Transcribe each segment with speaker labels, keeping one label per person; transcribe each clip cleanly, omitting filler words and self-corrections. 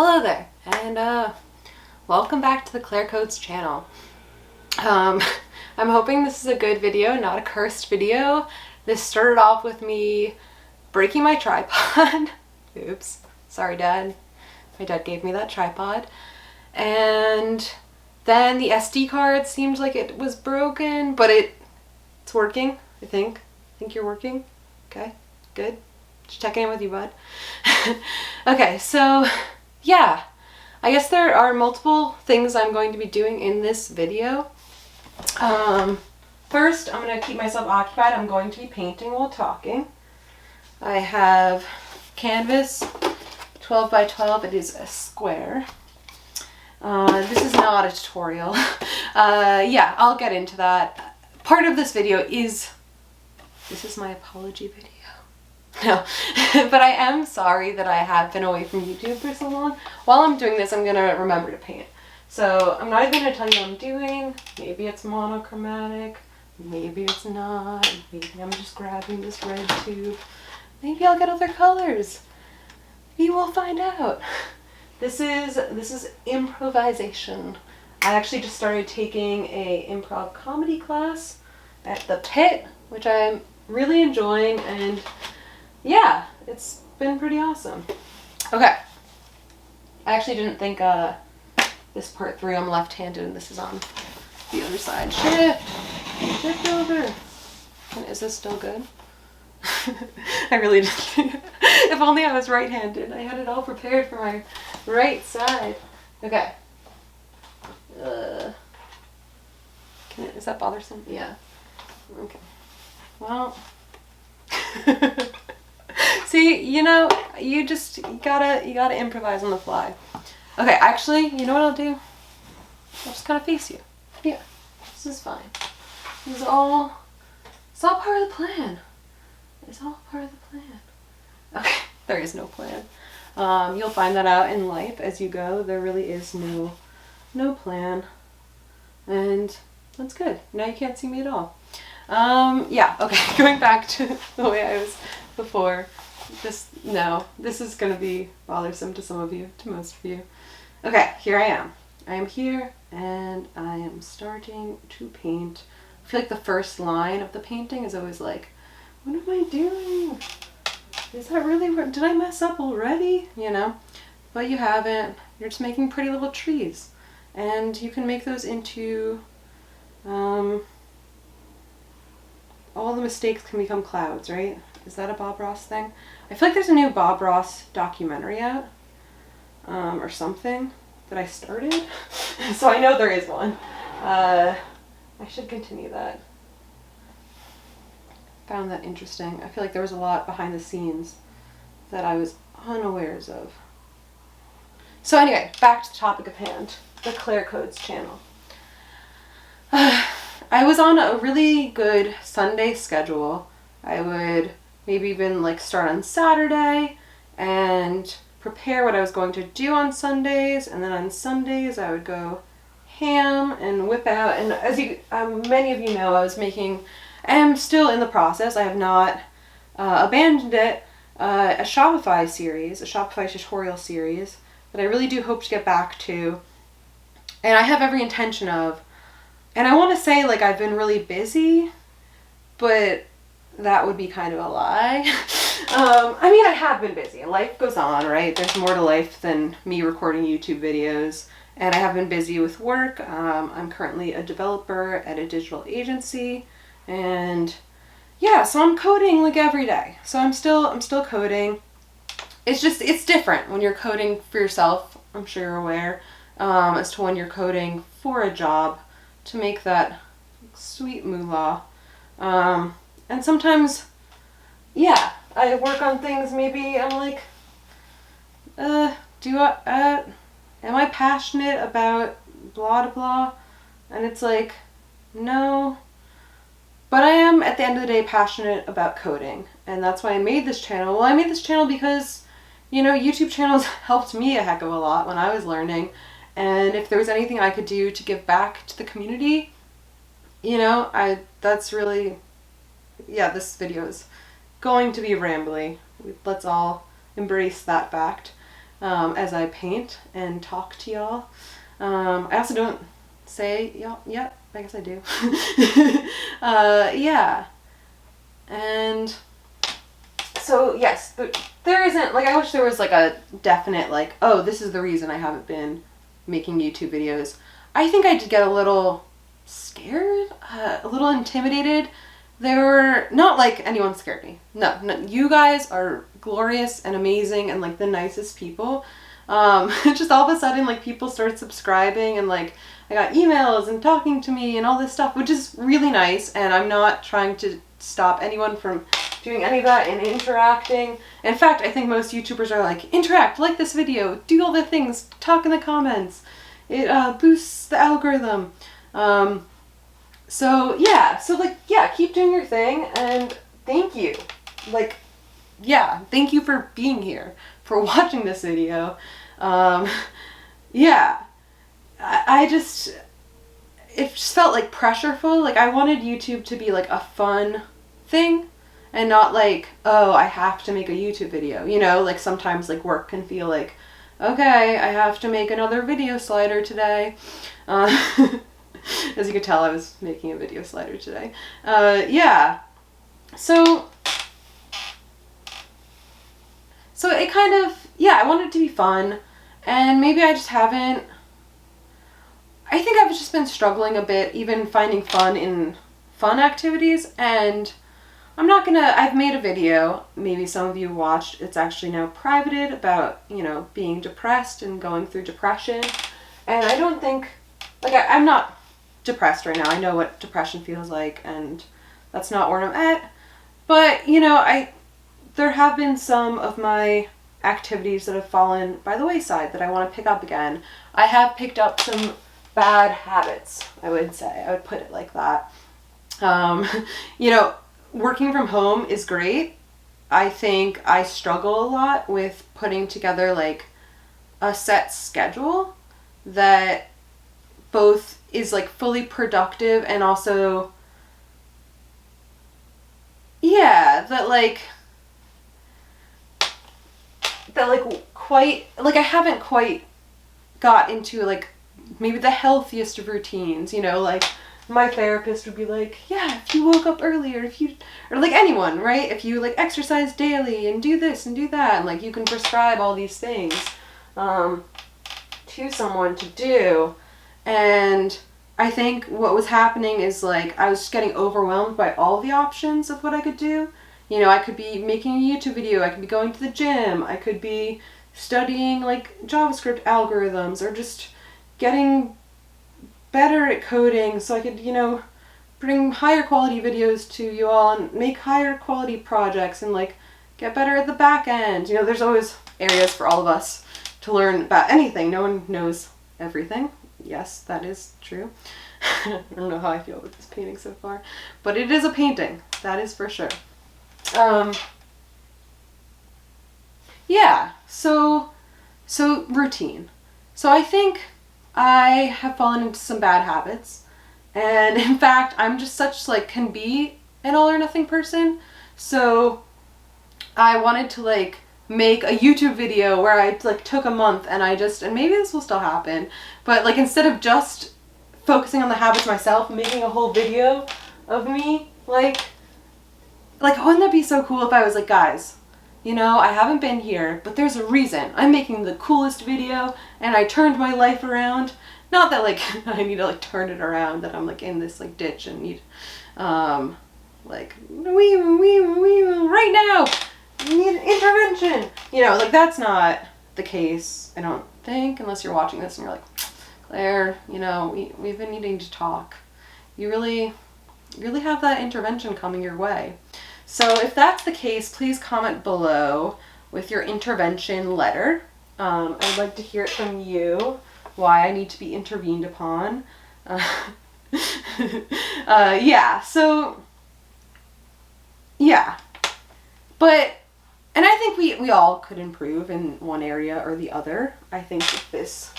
Speaker 1: Hello there, and welcome back to the Claire Codes channel. I'm hoping this is a good video, not a cursed video. This started off with me breaking my tripod. Oops, sorry Dad. My dad gave me that tripod. And then the SD card seemed like it was broken, but it's working, I think. I think you're working. Okay, good. Just checking in with you, bud. Okay, so yeah, I guess there are multiple things I'm going to be doing in this video. First, I'm going to keep myself occupied. I'm going to be painting while talking. I have canvas 12 by 12. It is a square. This is not a tutorial. Yeah, I'll get into that. Part of this video is, this is my apology video. No, but I am sorry that I have been away from YouTube for so long. While I'm doing this, I'm going to remember to paint. So I'm not even going to tell you what I'm doing. Maybe it's monochromatic. Maybe it's not. Maybe I'm just grabbing this red tube. Maybe I'll get other colors. Maybe we'll find out. This is improvisation. I actually just started taking a improv comedy class at the Pit, which I'm really enjoying, and yeah, it's been pretty awesome. Okay. I actually didn't think this part 3 I'm left-handed and this is on the other side. Shift over. And is this still good? I really didn't. If only I was right-handed. I had it all prepared for my right side. Okay. Is that bothersome? Yeah. Okay. Well. See, you know, you gotta improvise on the fly. Okay, actually, you know what I'll do? I'll just kind of face you. Yeah, this is fine. It's all part of the plan. It's all part of the plan. Okay, there is no plan. You'll find that out in life as you go. There really is no plan. And that's good. Now you can't see me at all. Yeah, okay, going back to the way I was before. This is going to be bothersome to some of you, to most of you. Okay, here I am. I am here, and I am starting to paint. I feel like the first line of the painting is always like, what am I doing? Is that really, did I mess up already? You know, but you haven't. You're just making pretty little trees. And you can make those into, all the mistakes can become clouds, right? Is that a Bob Ross thing? I feel like there's a new Bob Ross documentary out, or something, that I started. So I know there is one. I should continue that. Found that interesting. I feel like there was a lot behind the scenes that I was unawares of. So anyway, back to the topic of hand, the Claire Codes channel. I was on a really good Sunday schedule. I would maybe even like start on Saturday and prepare what I was going to do on Sundays, and then on Sundays I would go ham and whip out, and as many of you know, I am still in the process, I have not abandoned it, a Shopify tutorial series that I really do hope to get back to, and I have every intention of, and I want to say like I've been really busy, but that would be kind of a lie. I mean, I have been busy. Life goes on, right? There's more to life than me recording YouTube videos. And I have been busy with work. I'm currently a developer at a digital agency. And yeah, so I'm coding like every day. So I'm still coding. It's different when you're coding for yourself. I'm sure you're aware, as to when you're coding for a job to make that sweet moolah. And sometimes, yeah, I work on things, maybe I'm like, am I passionate about blah blah blah? And it's like, no. But I am, at the end of the day, passionate about coding. And that's why I made this channel. Well, I made this channel because, you know, YouTube channels helped me a heck of a lot when I was learning. And if there was anything I could do to give back to the community, you know, that's really, yeah, this video is going to be rambly. Let's all embrace that fact. as I paint and talk to y'all. I also don't say y'all yet. I guess I do. Yeah. And so, yes, there isn't, like, I wish there was, like, a definite, like, oh, this is the reason I haven't been making YouTube videos. I think I did get a little scared, a little intimidated. They were not like anyone scared me. No, you guys are glorious and amazing and like the nicest people. Just all of a sudden, like, people started subscribing and like I got emails and talking to me and all this stuff, which is really nice. And I'm not trying to stop anyone from doing any of that and interacting. In fact, I think most YouTubers are like, interact, like this video, do all the things, talk in the comments. It boosts the algorithm. So yeah, keep doing your thing, and thank you. Like, yeah, thank you for being here, for watching this video. Yeah, I just, it just felt like pressureful. Like, I wanted YouTube to be like a fun thing and not like, oh, I have to make a YouTube video. You know, like sometimes like work can feel like, okay, I have to make another video slider today. As you could tell, I was making a video slider today. Yeah. So it kind of, yeah, I wanted it to be fun, and maybe I just haven't, I think I've just been struggling a bit, even finding fun in fun activities, and I'm not gonna, I've made a video, maybe some of you watched, it's actually now privated, about, you know, being depressed and going through depression, and I don't think, like, I'm not depressed right now. I know what depression feels like, and that's not where I'm at. But, you know, there have been some of my activities that have fallen by the wayside that I want to pick up again. I have picked up some bad habits, I would say. I would put it like that. You know, working from home is great. I think I struggle a lot with putting together like a set schedule that both is like fully productive and also, yeah, that quite, like, I haven't quite got into like maybe the healthiest of routines, you know, like my therapist would be like, yeah, if you woke up earlier, or like anyone, right? If you like exercise daily and do this and do that, and like you can prescribe all these things to someone to do. And I think what was happening is like I was just getting overwhelmed by all the options of what I could do. You know, I could be making a YouTube video, I could be going to the gym, I could be studying like JavaScript algorithms, or just getting better at coding so I could, you know, bring higher quality videos to you all and make higher quality projects and like get better at the back end. You know, there's always areas for all of us to learn about anything. No one knows everything. Yes, that is true. I don't know how I feel with this painting so far, but it is a painting, that is for sure. Yeah, so routine. So I think I have fallen into some bad habits, and in fact, I'm just such like can be an all or nothing person. So I wanted to like make a YouTube video where I like took a month and and maybe this will still happen, but like instead of just focusing on the habits myself, making a whole video of me, like wouldn't that be so cool if I was like, guys, you know, I haven't been here, but there's a reason. I'm making the coolest video and I turned my life around. Not that like I need to like turn it around, that I'm like in this like ditch and need like right now need intervention. You know, like that's not the case, I don't think, unless you're watching this and you're like, Claire, you know, we've been needing to talk. You really have that intervention coming your way. So if that's the case, please comment below with your intervention letter. I'd like to hear it from you, why I need to be intervened upon. Yeah, so, yeah. But, and I think we all could improve in one area or the other. I think that this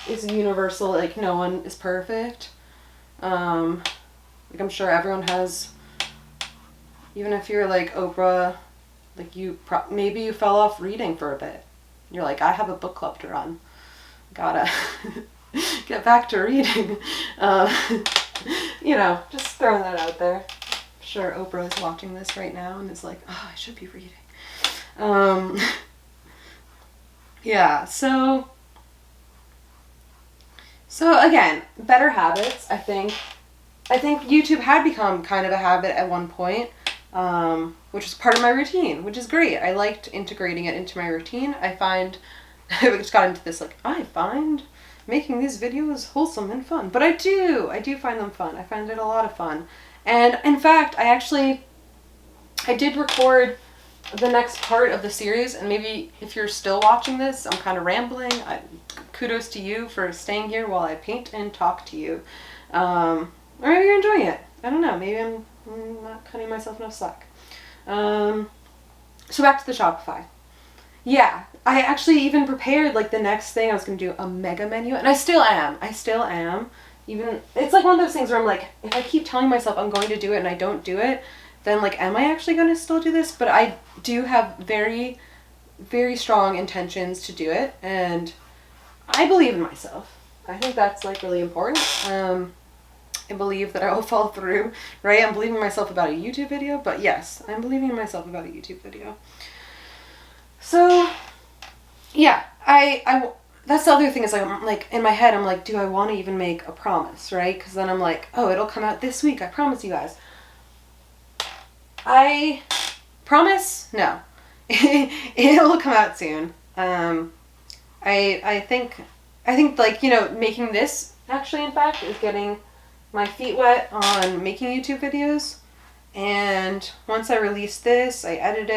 Speaker 1: is universal, like no one is perfect. Like I'm sure everyone has, even if you're like Oprah, like maybe you fell off reading for a bit. you're like, I have a book club to run. Gotta get back to reading. You know, just throwing that out there. I'm sure Oprah is watching this right now and is like, oh, I should be reading. Yeah, so again, better habits. I think YouTube had become kind of a habit at one point, which is part of my routine, which is great. I liked integrating it into my routine. I find, I just got into this, like, I find making these videos wholesome and fun. But I do find them fun. I find it a lot of fun. And in fact, I did record the next part of the series, and maybe if you're still watching this, I'm kind of rambling. Kudos to you for staying here while I paint and talk to you. Or maybe you're enjoying it. I don't know. Maybe I'm not cutting myself enough slack. So back to the Shopify. Yeah, I actually even prepared, like, the next thing I was going to do a mega menu, and I still am. Even, it's like one of those things where I'm like, if I keep telling myself I'm going to do it and I don't do it, then, like, am I actually going to still do this? But I do have very, very strong intentions to do it, and I believe in myself. I think that's, like, really important. I believe that I will follow through, right? I'm believing in myself about a YouTube video, but yes, I'm believing in myself about a YouTube video. So, yeah, I that's the other thing is, like, in my head, I'm like, do I want to even make a promise, right? Because then I'm like, oh, it'll come out this week, I promise you guys. I promise, no. It'll come out soon. I think, like, you know, making this, actually, in fact, is getting my feet wet on making YouTube videos. And once I release this, I edit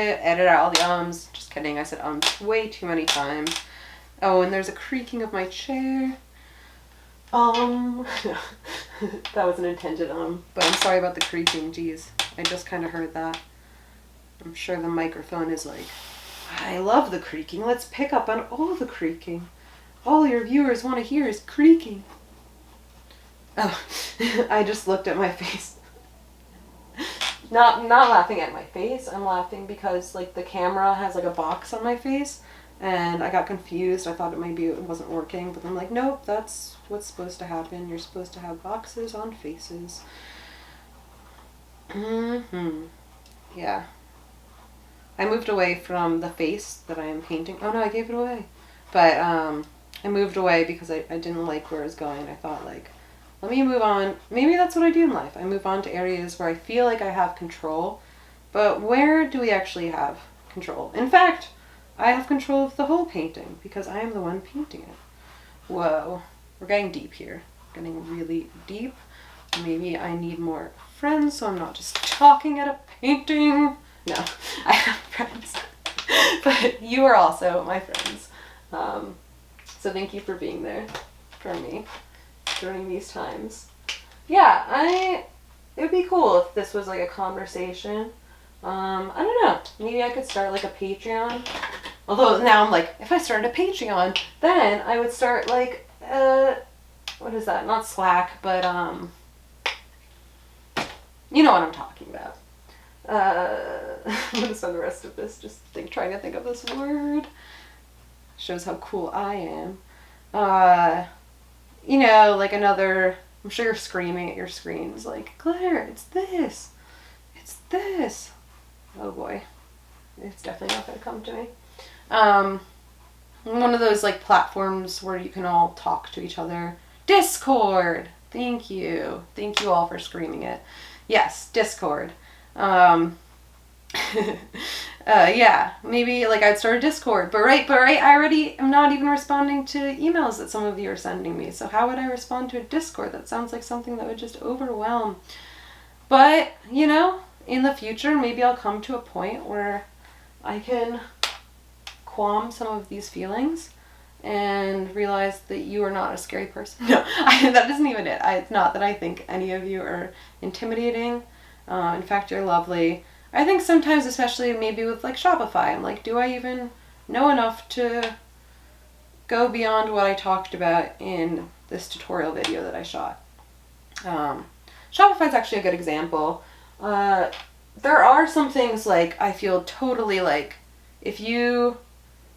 Speaker 1: out all the ums. Just kidding, I said way too many times. Oh, and there's a creaking of my chair. That was an intended but I'm sorry about the creaking, geez. I just kind of heard that. I'm sure the microphone is like, I love the creaking. Let's pick up on all the creaking. All your viewers want to hear is creaking. Oh, I just looked at my face. Not laughing at my face. I'm laughing because, like, the camera has, like, a box on my face, and I got confused. I thought maybe it wasn't working, but I'm like, nope, that's what's supposed to happen. You're supposed to have boxes on faces. Yeah. I moved away from the face that I am painting. Oh no, I gave it away. But I moved away because I didn't like where it was going. I thought, like, let me move on. Maybe that's what I do in life. I move on to areas where I feel like I have control. But where do we actually have control? In fact, I have control of the whole painting because I am the one painting it. Whoa. We're getting deep here. Getting really deep. Maybe I need more friends so I'm not just talking at a painting. No, I have friends. But you are also my friends. So thank you for being there for me during these times. Yeah, it would be cool if this was like a conversation. I don't know. Maybe I could start like a Patreon. Although now I'm like, if I started a Patreon, then I would start like, what is that? Not Slack, but you know what I'm talking about. I'm gonna spend the rest of this just trying to think of this word. Shows how cool I am. You know, like another, I'm sure you're screaming at your screens like, Claire, it's this. It's this. Oh boy. It's definitely not gonna come to me. One of those like platforms where you can all talk to each other. Discord! Thank you. Thank you all for screaming it. Yes, Discord. Yeah, maybe like I'd start a Discord, but right, I already am not even responding to emails that some of you are sending me, so how would I respond to a Discord? That sounds like something that would just overwhelm. But, you know, in the future, maybe I'll come to a point where I can calm some of these feelings and realize that you are not a scary person. No, that isn't even it. It's not that I think any of you are intimidating. In fact, you're lovely. I think sometimes, especially maybe with like Shopify, I'm like, do I even know enough to go beyond what I talked about in this tutorial video that I shot? Shopify is actually a good example. There are some things like I feel totally like if you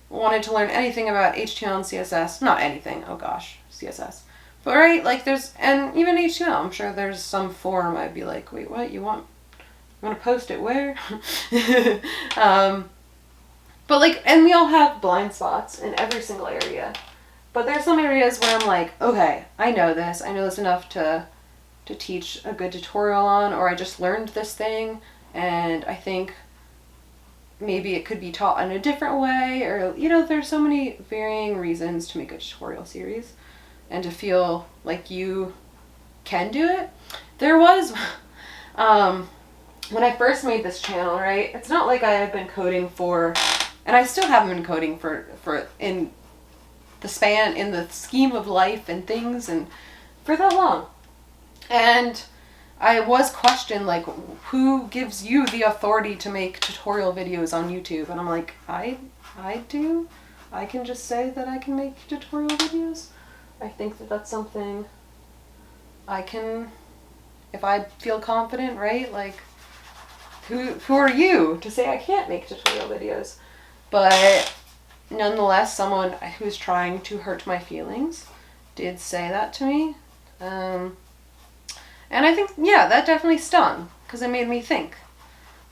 Speaker 1: wanted to learn anything about HTML and CSS, not anything, oh gosh, CSS. But right, like there's, and even HTML, I'm sure there's some forum I'd be like, wait, what, you want to post it where? But like, and we all have blind spots in every single area. But there's some areas where I'm like, okay, I know this enough to teach a good tutorial on, or I just learned this thing, and I think maybe it could be taught in a different way, or, you know, there's so many varying reasons to make a tutorial series, and to feel like you can do it. There was, when I first made this channel, right, it's not like I had been coding for, and I still haven't been coding for in the scheme of life and things, and for that long. And I was questioned, like, who gives you the authority to make tutorial videos on YouTube? And I'm like, I do. I can just say that I can make tutorial videos. I think that that's something I can, if I feel confident, right? Like, who are you to say I can't make tutorial videos? But nonetheless, someone who's trying to hurt my feelings did say that to me. And I think, yeah, that definitely stung, because it made me think,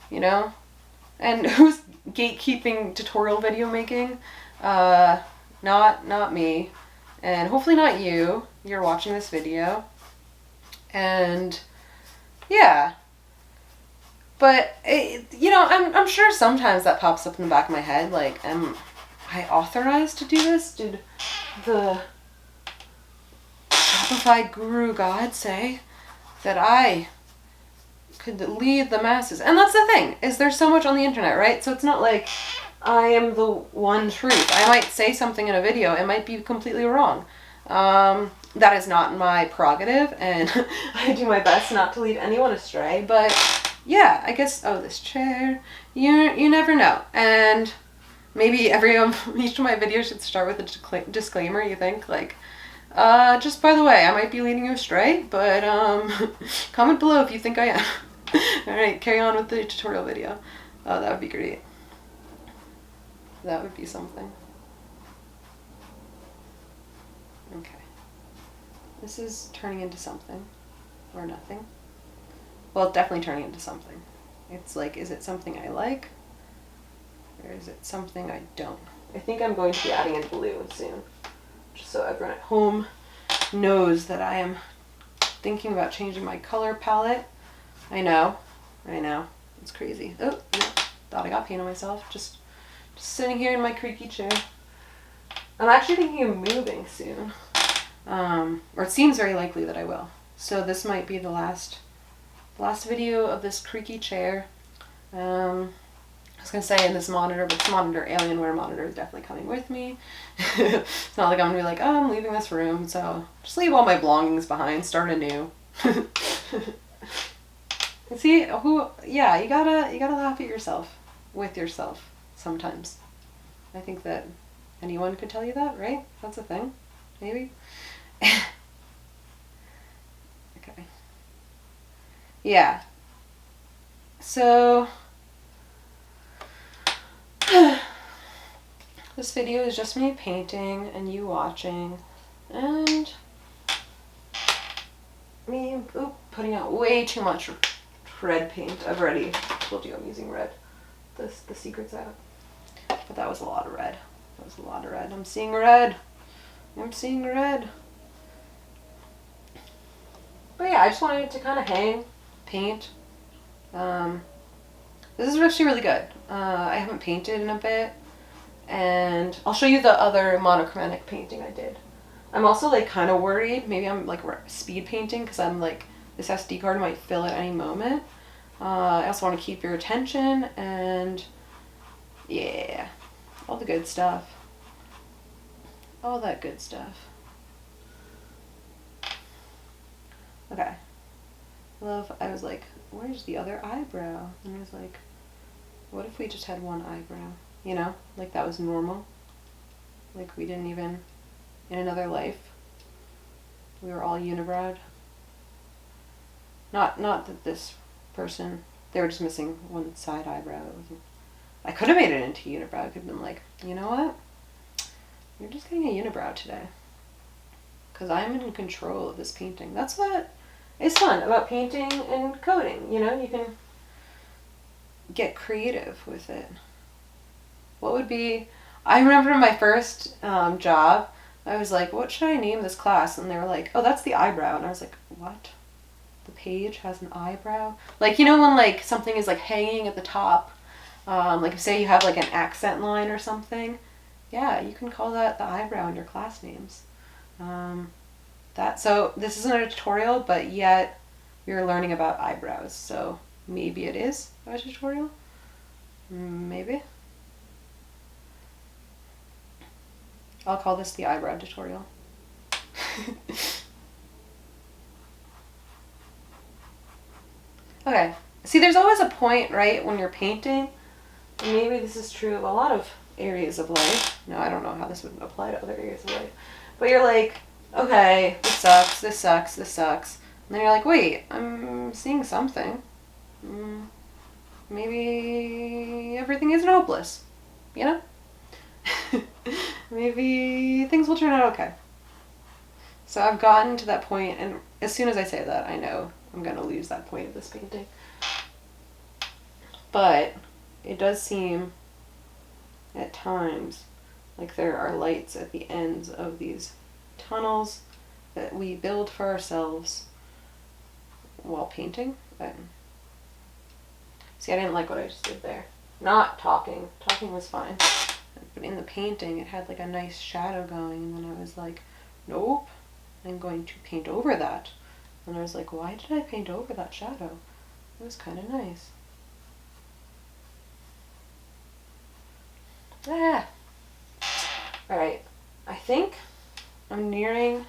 Speaker 1: you know? And who's gatekeeping tutorial video making? Not me. And hopefully not you. You're watching this video. And, yeah. But, you know, I'm sure sometimes that pops up in the back of my head, like, am I authorized to do this? Did the Shopify guru God say that I could lead the masses? And that's the thing, is there's so much on the internet, right? So it's not like I am the one truth. I might say something in a video, it might be completely wrong. That is not my prerogative, and I do my best not to lead anyone astray, but yeah, I guess, oh, this chair, you never know. And maybe each of my videos should start with a disclaimer, you think, like, just by the way, I might be leading you astray, but, comment below if you think I am. Alright, carry on with the tutorial video. Oh, that would be great. That would be something. Okay. This is turning into something. Or nothing. Well, it's definitely turning into something. It's like, is it something I like? Or is it something I don't? I think I'm going to be adding in blue soon. Just so everyone at home knows that I am thinking about changing my color palette. I know. It's crazy. Oh, no. Thought I got paint on myself. Just sitting here in my creaky chair. I'm actually thinking of moving soon. Or it seems very likely that I will. So this might be the last video of this creaky chair. I was going to say in this monitor, but this monitor, Alienware monitor, is definitely coming with me. It's not like I'm going to be like, oh, I'm leaving this room, so just leave all my belongings behind, start anew. See, yeah, you gotta laugh at yourself, with yourself, sometimes. I think that anyone could tell you that, right? That's a thing, maybe? Okay. Yeah. So, this video is just me painting and you watching, and me putting out way too much red paint. I've already told you I'm using red. The secret's out. But that was a lot of red. I'm seeing red. But yeah, I just wanted it to kind of hang, paint. This is actually really good. I haven't painted in a bit, and I'll show you the other monochromatic painting I did. I'm also like kind of worried, maybe I'm like speed painting, because I'm like, this SD card might fill at any moment. I also want to keep your attention, and yeah, all the good stuff. All that good stuff. Okay. I was like, where's the other eyebrow? And I was like, what if we just had one eyebrow? You know, like that was normal. Like we didn't even, in another life, we were all unibrowed. Not that this person, they were just missing one side eyebrow. I could have made it into unibrow. I could have been like, you know what? You're just getting a unibrow today. Because I'm in control of this painting. That's what is fun about painting and coding. You know, you can get creative with it. What would be... I remember my first job, I was like, what should I name this class? And they were like, oh, that's the eyebrow. And I was like, what? The page has an eyebrow? Like, you know when like something is like hanging at the top? Like say you have like an accent line or something. Yeah, you can call that the eyebrow in your class names. So this isn't a tutorial, but yet you're learning about eyebrows. So maybe it is a tutorial. Maybe. I'll call this the eyebrow tutorial. Okay. See, there's always a point, right, when you're painting. And maybe this is true of a lot of areas of life. No, I don't know how this would apply to other areas of life. But you're like, okay, this sucks, this sucks, this sucks. And then you're like, wait, I'm seeing something. Maybe everything isn't hopeless. You know? Maybe things will turn out okay. So I've gotten to that point, and as soon as I say that, I know I'm going to lose that point of this painting. But it does seem at times like there are lights at the ends of these tunnels that we build for ourselves while painting. But see, I didn't like what I just did there. Not talking. Talking was fine. But in the painting, it had like a nice shadow going, and then I was like, nope, I'm going to paint over that. And I was like, why did I paint over that shadow? It was kind of nice. Alright, I think I'm nearing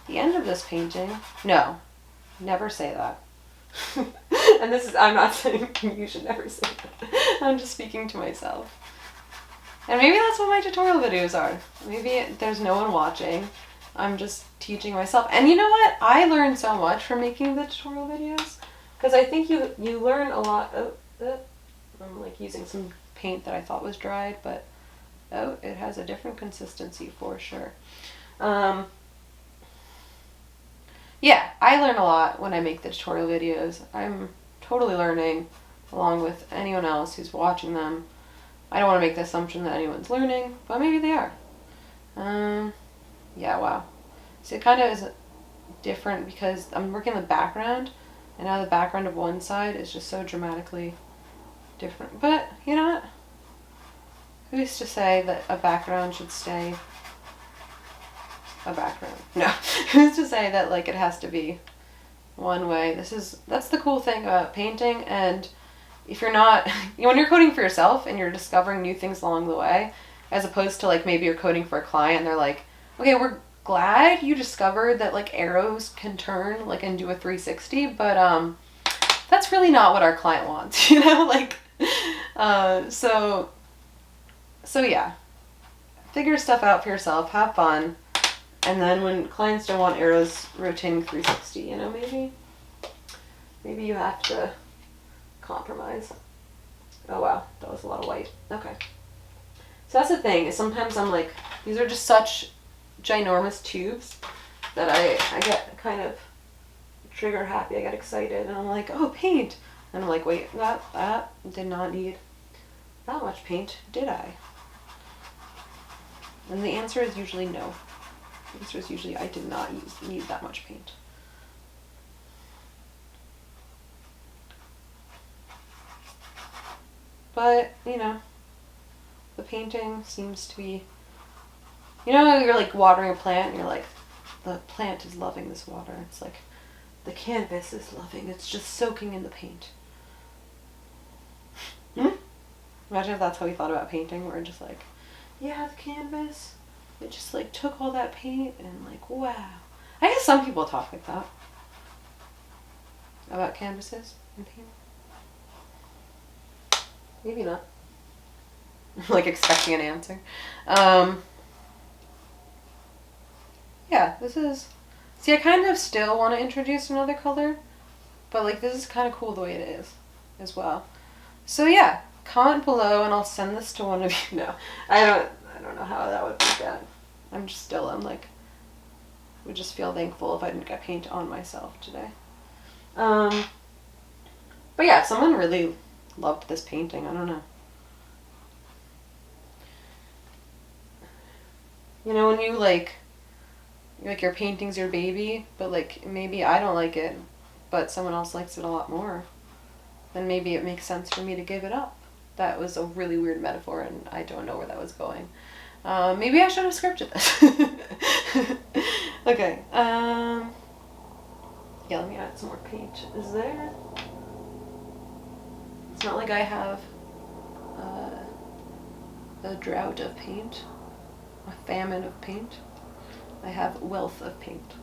Speaker 1: the end of this painting. No, never say that. And this is, I'm not saying you should never say that. I'm just speaking to myself. And maybe that's what my tutorial videos are. Maybe there's no one watching. I'm just teaching myself. And you know what? I learned so much from making the tutorial videos. Because I think you learn a lot. I'm like using some paint that I thought was dried, but it has a different consistency for sure. Yeah, I learn a lot when I make the tutorial videos. I'm totally learning along with anyone else who's watching them. I don't want to make the assumption that anyone's learning, but maybe they are. Yeah, wow. See, it kind of is different because I'm working the background, and now the background of one side is just so dramatically different. But, you know what? Who's to say that a background should stay a background? No. Who's to say that, like, it has to be one way? That's the cool thing about painting, and if you're not, when you're coding for yourself and you're discovering new things along the way, as opposed to like maybe you're coding for a client and they're like, okay, we're glad you discovered that like arrows can turn like and do a 360, but that's really not what our client wants, you know, like, so yeah, figure stuff out for yourself, have fun, and then when clients don't want arrows rotating 360, you know, maybe you have to compromise. Oh wow, that was a lot of white. Okay. So that's the thing, is sometimes I'm like, these are just such ginormous tubes that I get kind of trigger happy, I get excited, and I'm like, oh, paint. And I'm like, wait, that did not need that much paint, did I? And the answer is usually no. The answer is usually I did not need that much paint. But, you know, the painting seems to be, you know, you're like watering a plant and you're like, the plant is loving this water. It's like, the canvas is loving, it's just soaking in the paint. Imagine if that's how we thought about painting. We're just like, yeah, the canvas, it just like took all that paint and like, wow. I guess some people talk like that about canvases and paint. Maybe not. Like expecting an answer. Yeah, this is... See, I kind of still want to introduce another color, but like this is kind of cool the way it is as well. So yeah, comment below and I'll send this to one of you. No, I don't know how that would be done. I'm like, would just feel thankful if I didn't get paint on myself today. But yeah, someone really loved this painting. I don't know. You know, when you like your painting's your baby, but like maybe I don't like it, but someone else likes it a lot more, then maybe it makes sense for me to give it up. That was a really weird metaphor, and I don't know where that was going. Maybe I should have scripted this. Okay. Yeah, let me add some more paint. Is there? It's not like I have a drought of paint, a famine of paint. I have wealth of paint.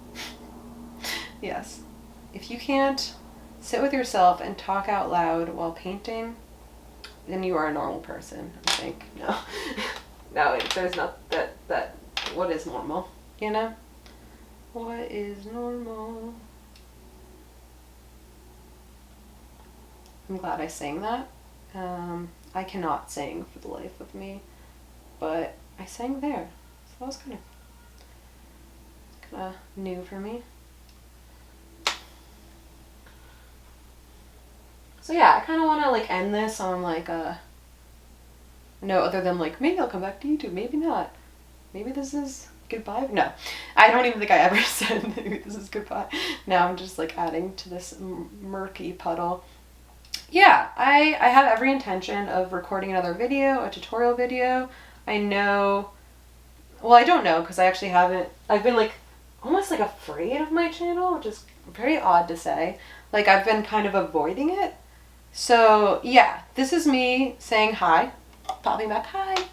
Speaker 1: Yes. If you can't sit with yourself and talk out loud while painting, then you are a normal person, I think. No. No, there's not that what is normal, you know? What is normal? I'm glad I sang that. I cannot sing for the life of me, but I sang there, so that was kind of new for me. So yeah, I kind of want to like end this on like a note other than like maybe I'll come back to YouTube, maybe not. Maybe this is goodbye. No, I don't even think I ever said maybe this is goodbye. Now I'm just like adding to this murky puddle. Yeah, I have every intention of recording another video, a tutorial video. I know, well, I don't know because I actually haven't, I've been like almost like afraid of my channel, which is very odd to say. Like I've been kind of avoiding it. So yeah, this is me saying hi, popping back hi,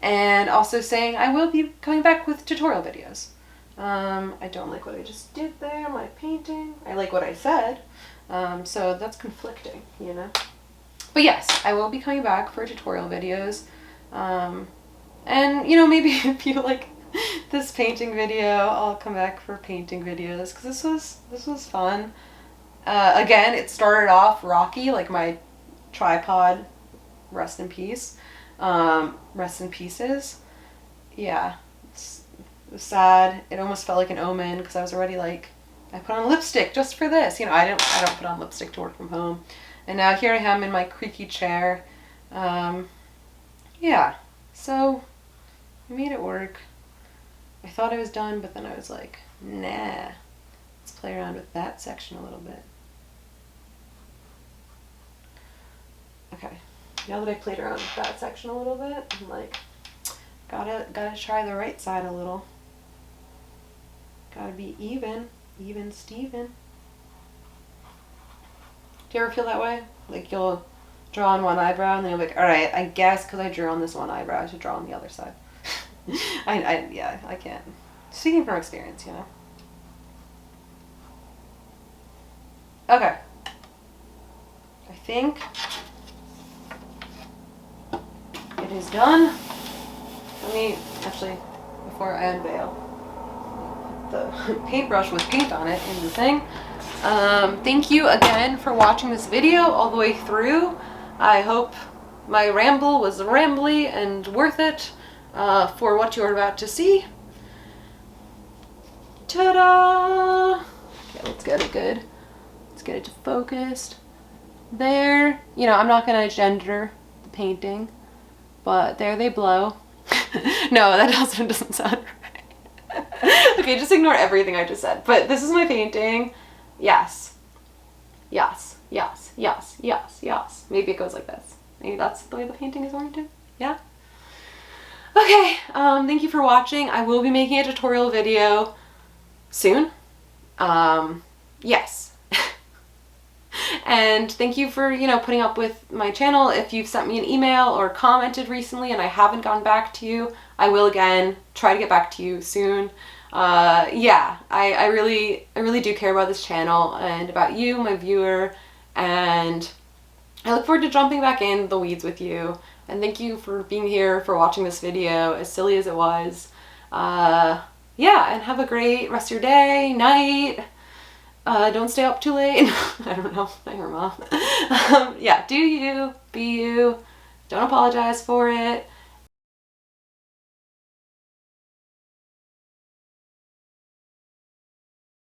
Speaker 1: and also saying I will be coming back with tutorial videos. I don't like what I just did there, my painting. I like what I said. So that's conflicting, you know? But yes, I will be coming back for tutorial videos. And, you know, maybe if you like this painting video, I'll come back for painting videos, because this was fun. Again, it started off rocky, like my tripod, rest in peace. Rest in pieces. Yeah, it was sad. It almost felt like an omen, because I was already like, I put on lipstick just for this. You know, I don't put on lipstick to work from home. And now here I am in my creaky chair. Yeah, so I made it work. I thought I was done, but then I was like, nah, let's play around with that section a little bit. Okay, now that I played around with that section a little bit, I'm like, gotta try the right side a little. Gotta be even Steven. Do you ever feel that way? Like you'll draw on one eyebrow and then you're like, all right, I guess because I drew on this one eyebrow, I should draw on the other side. Yeah, I can't. Speaking from experience, you know. Okay. I think it is done. Let me, actually, before I unveil, the paintbrush with paint on it in the thing. Thank you again for watching this video all the way through. I hope my ramble was rambly and worth it for what you're about to see. Ta-da! Okay, let's get it good. Let's get it focused. There. You know, I'm not going to gender the painting, but there they blow. No, that doesn't sound right. Okay, just ignore everything I just said. But this is my painting. Yes. Yes. Yes. Yes. Yes. Yes. Maybe it goes like this. Maybe that's the way the painting is oriented. Yeah? Okay. Thank you for watching. I will be making a tutorial video soon. Yes. And thank you for, you know, putting up with my channel. If you've sent me an email or commented recently and I haven't gotten back to you, I will again try to get back to you soon. Yeah, I really do care about this channel and about you, my viewer, and I look forward to jumping back in the weeds with you. And thank you for being here, for watching this video, as silly as it was. Yeah, and have a great rest of your day, night. Don't stay up too late. I don't know, I'm your mom. Yeah, do you, be you. Don't apologize for it.